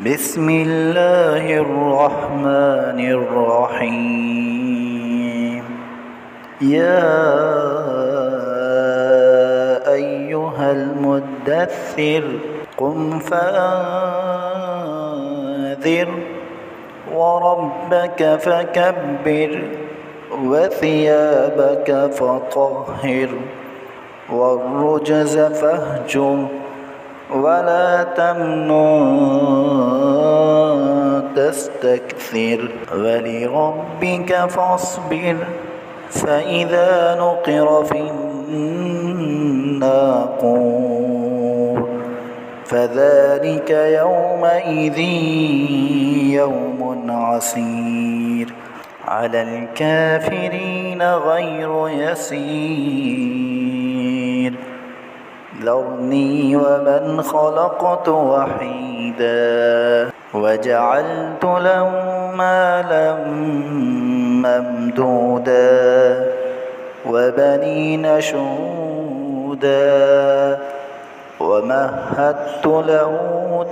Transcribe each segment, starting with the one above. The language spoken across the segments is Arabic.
بسم الله الرحمن الرحيم. يا أيها المدثر قم فأنذر وربك فكبر وثيابك فطهر والرجز فاهجر ولا تمنن تستكثر ولربك فاصبر فإذا نقر في الناقور فذلك يومئذ يوم عسير على الكافرين غير يسير. ذرني ومن خلقت وحيدا وجعلت له مالا ممدودا وبنين شهودا ومهدت له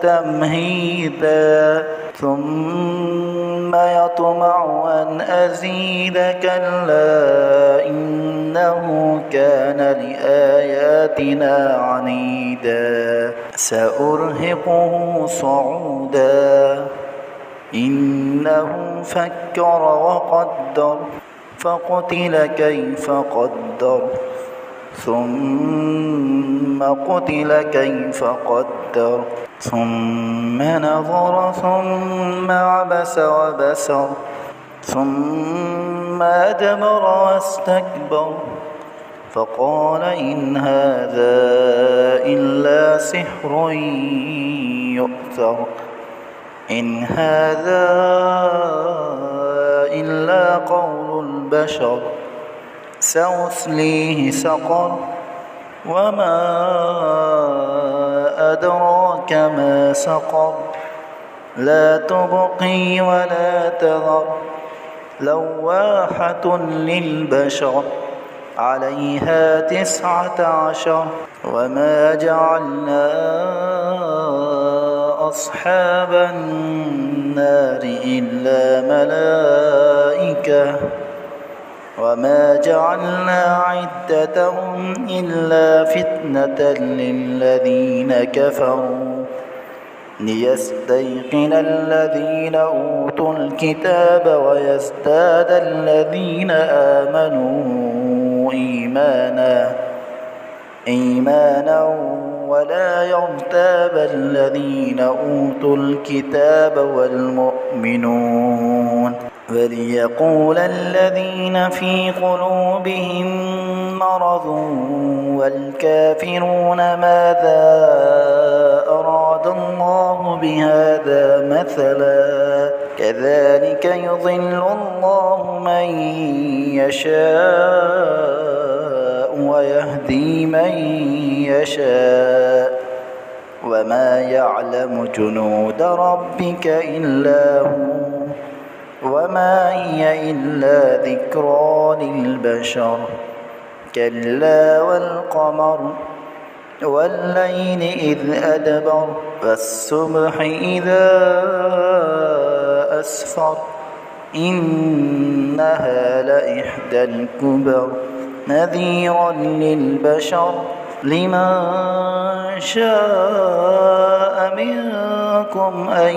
تمهيدا ثم يطمع أن أزيد كلا إنه كان لآياتنا عنيدا سأرهقه صعودا إنه فكر وقدر فقتل كيف قدر ثم قتل كيف قدر ثم نظر ثم عبس وبسر ثم أدبر واستكبر فقال إن هذا إلا سحر يؤثر إن هذا إلا قول البشر سأصليه سقر وما أدراك ما سقر لا تبقي ولا تذر لواحة للبشر عليها 19 وما جعلنا أصحاب النار إلا ملائكة وما جعلنا عدتهم إلا فتنة للذين كفروا ليستيقن الذين أوتوا الكتاب ويزداد الذين آمنوا إيمانا ولا يرتاب الذين أوتوا الكتاب والمؤمنون وليقول الذين في قلوبهم مرض والكافرون ماذا أراد الله بهذا مثلا كذلك يضل الله من يشاء ويهدي من يشاء وما يعلم جنود ربك إلا هو وما هي إلا ذكرى للبشر كلا والقمر والليل إذ أدبر والصبح إذا أسفر إنها لإحدى الكبر نذيرا للبشر لمن شاء منكم أن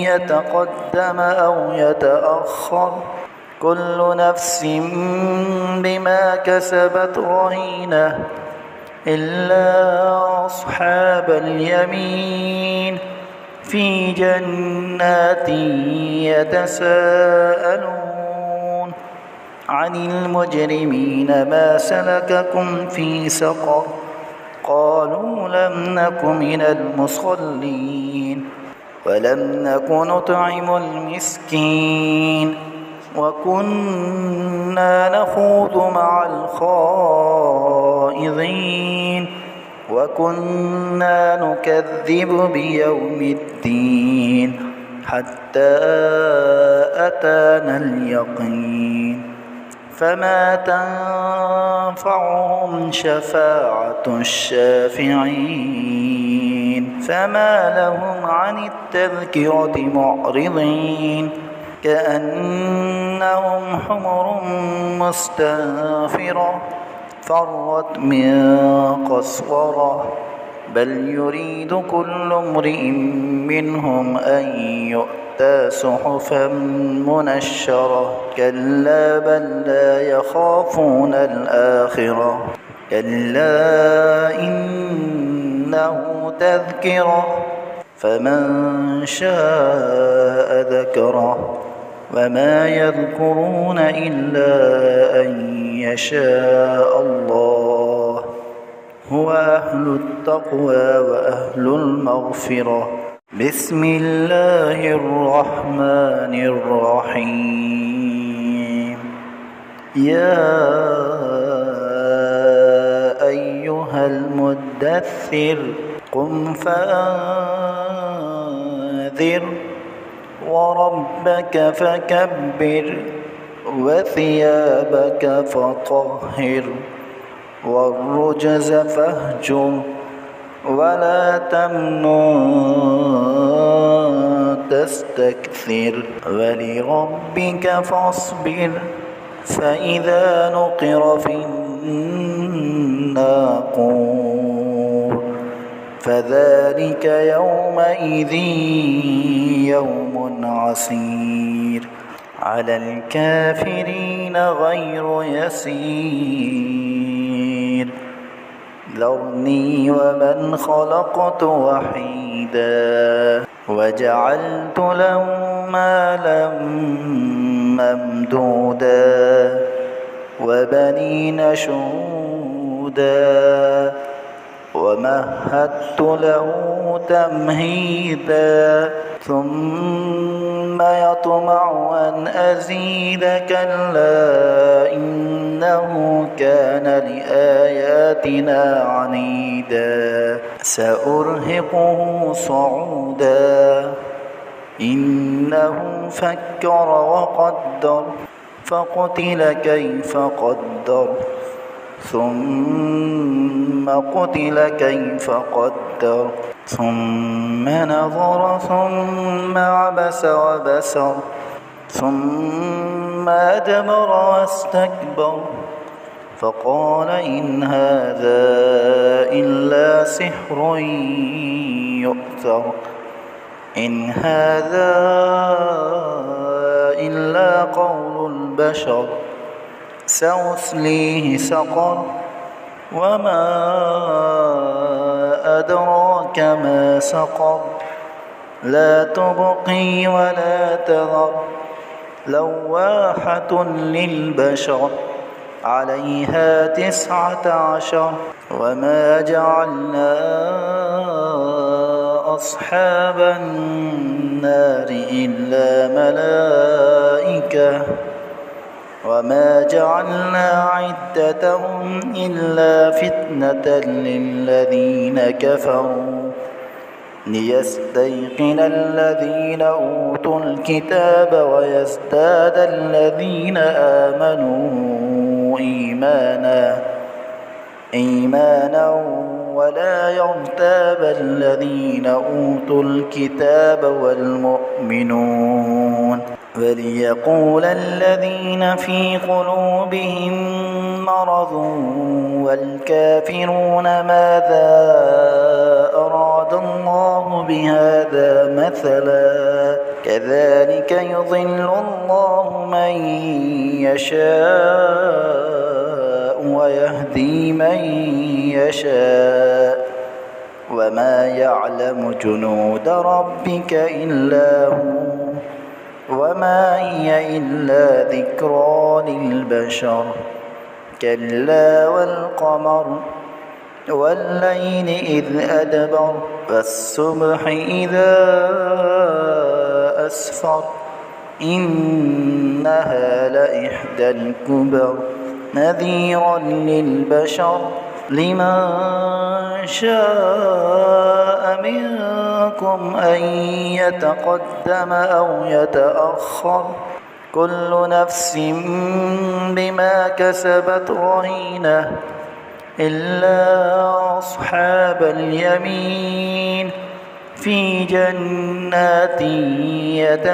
يتقدم أو يتأخر كل نفس بما كسبت رهينة إلا أصحاب اليمين في جنات يتساءلون عن المجرمين ما سلككم في سقر قالوا لم نك من المصلين ولم نك نطعم المسكين وكنا نخوض مع الخائضين وكنا نكذب بيوم الدين حتى أتانا اليقين فما تنفعهم شفاعة الشافعين فما لهم عن التذكرة معرضين كأنهم حمر مستنفرة فرت من قسورة بل يريد كل امرئ منهم أن يؤتى صحفا منشرة كلا بل لا يخافون الآخرة كلا إنه تذكرة فمن شاء ذكره وما يذكرون إلا أن يشاء الله هو أهل التقوى وأهل المغفرة بسم الله الرحمن الرحيم يا أيها المدثر قم فأنذر وربك فكبر وثيابك فطهر والرجز فاهجر ولا تمنن تستكثر ولربك فاصبر فإذا نقر في الناقور فذلك يومئذ يوم عسير على الكافرين غير يسير ذرني ومن خلقت وحيدا وجعلت له مالا ممدودا وبنين شهودا ومهدت له تمهيدا ثم يطمع أن أزيد كلا إنه كان لآياتنا عنيدا سأرهقه صعودا إنه فكر وقدر فقتل كيف قدر ثم قتل كيف قدر ثم نظر ثم عبس وبسر ثم أدبر واستكبر فقال إن هذا إلا سحر يؤثر إن هذا إلا قول البشر سأصليه سقر وما أدراك ما سقر لا تبقي ولا تذر لواحة للبشر عليها 19 وما جعلنا أصحاب النار إلا ملائكة وما جعلنا عدتهم إلا فتنة للذين كفروا ليستيقن الذين أوتوا الكتاب ويزداد الذين آمنوا إيمانا ولا يرتاب الذين أوتوا الكتاب والمؤمنون وليقول الذين في قلوبهم مرض والكافرون ماذا أراد الله بهذا مثلا كذلك يضل الله من يشاء ويهدي من يشاء وما يعلم جنود ربك إلا هو وما هي إلا ذكرى للبشر كلا والقمر والليل إذ أدبر والصبح إذا أسفر إنها لإحدى الكبر نذيرا للبشر لمن شاء منكم أن يتقدم أو يتأخر كل نفس بما كسبت رهينة إلا أصحاب اليمين في جنات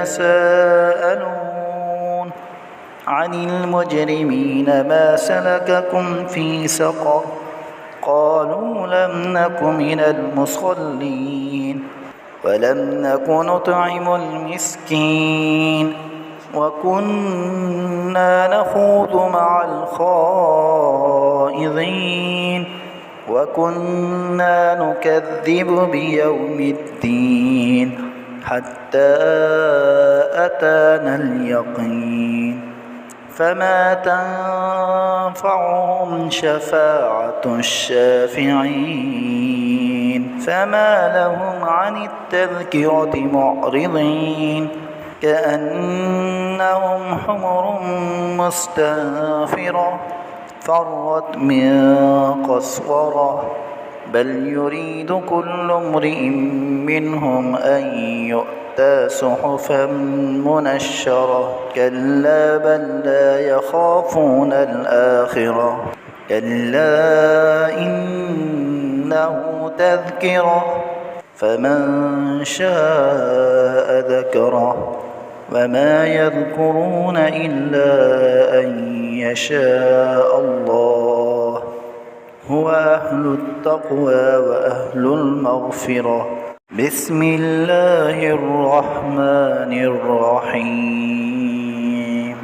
يتساءلون عن المجرمين ما سلككم في سقر قالوا لم نك من المصلين ولم نك نطعم المسكين وكنا نخوض مع الخائضين وكنا نكذب بيوم الدين حتى أتانا اليقين فما تنفعهم شفاعة الشافعين فما لهم عن التذكرة معرضين كأنهم حمر مستنفرة فرت من قسورة بل يريد كل امرئ منهم أن يؤتى صحفا منشرة كلا بل لا يخافون الآخرة كلا إنه تذكرة فمن شاء ذكره وما يذكرون إلا أن يشاء الله هو أهل التقوى وأهل المغفرة بسم الله الرحمن الرحيم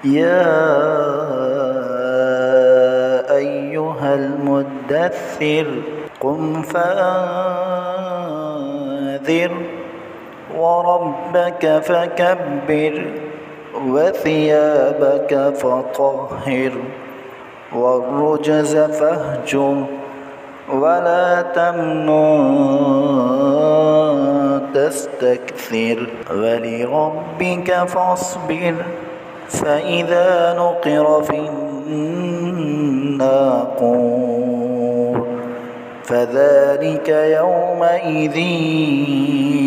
يا أيها المدثر قم فأنذر وربك فكبر وثيابك فطهر والرجز فاهجر ولا تمنن تستكثر ولربك فاصبر فإذا نقر في الناقور فذلك يومئذ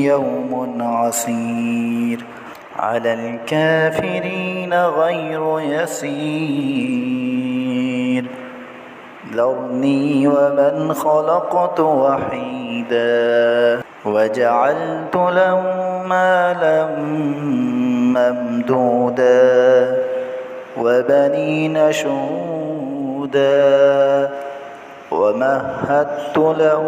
يوم عسير على الكافرين غير يسير ذرني ومن خلقت وحيدا وجعلت له مالا ممدودا وبنين شهودا ومهدت له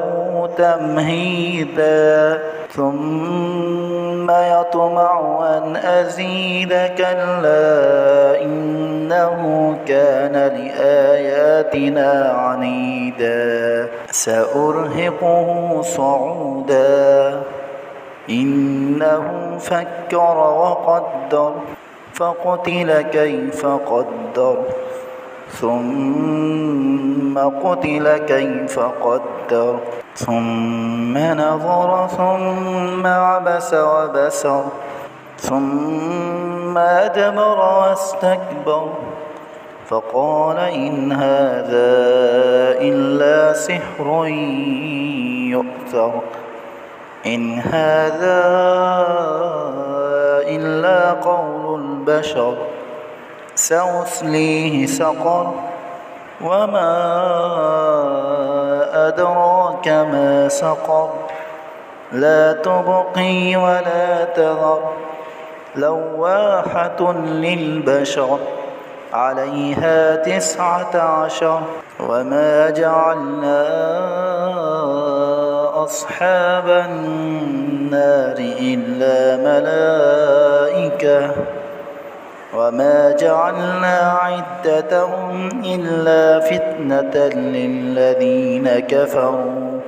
تمهيدا ثم يطمع أن أزيد كلا إنه كان لآياتنا عنيدا سأرهقه صعودا إنه فكر وقدر فقتل كيف قدر ثم قتل كيف قدر ثم نظر ثم عبس وبسر ثم أدبر واستكبر فقال إن هذا إلا سحر يؤثر إن هذا إلا قول البشر سأصليه سقر وما أدراك ما سقر لا تبقي ولا تذر لواحة للبشر عليها 19 وما جعلنا أصحاب النار إلا ملائكة وما جعلنا عدتهم إلا فتنة للذين كفروا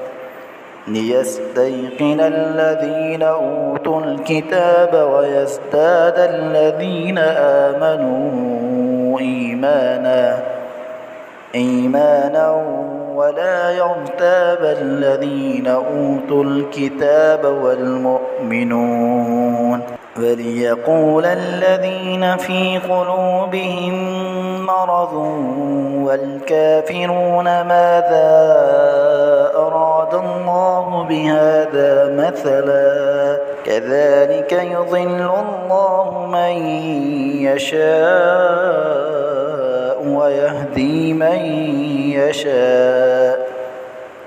ليستيقن الذين أوتوا الكتاب ويزداد الذين آمنوا إيمانا ولا يرتاب الذين أوتوا الكتاب والمؤمنون وليقول الذين في قلوبهم مرض والكافرون ماذا أراد الله بهذا مثلا كذلك يضل الله من يشاء ويهدي من يشاء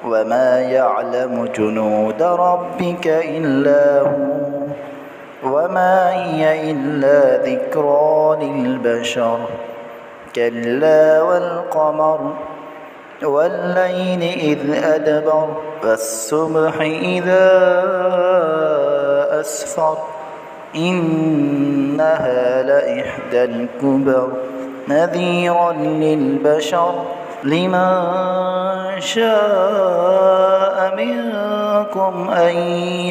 وما يعلم جنود ربك إلا هو وما هي إلا ذكرى للبشر كلا والقمر والليل إذ أدبر والصبح إذا أسفر إنها لإحدى الكبر نذيرا للبشر لمن شاء منكم أن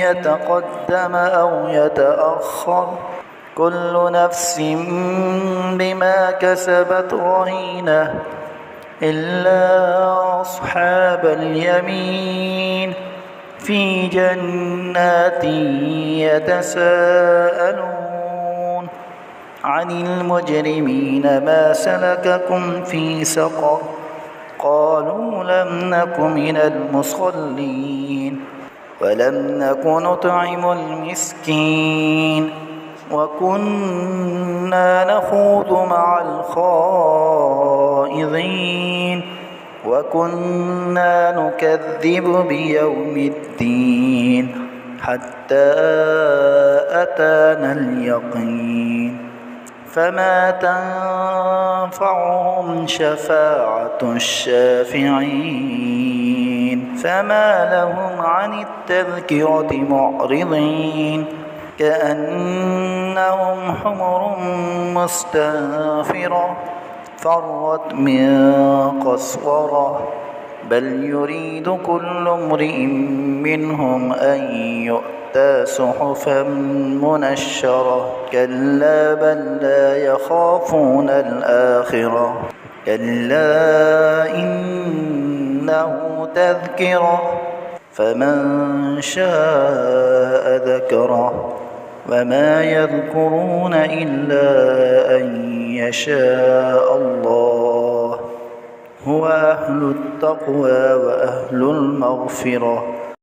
يتقدم أو يتأخر كل نفس بما كسبت رهينة إلا أصحاب اليمين في جنات يتساءلون عن المجرمين ما سلككم في سقر قالوا لم نك من المصلين ولم نك نطعم المسكين وكنا نخوض مع الخائضين وكنا نكذب بيوم الدين حتى أتانا اليقين فما تنفعهم شفاعة الشافعين فما لهم عن التذكرة معرضين كأنهم حمر مستنفرة فرت من قسورة بل يريد كل امرئ منهم أن يؤتى صحفا منشرة كلا بل لا يخافون الآخرة كلا إنه تذكرة فمن شاء ذكره وما يذكرون إلا أن يشاء الله هو أهل التقوى وأهل المغفرة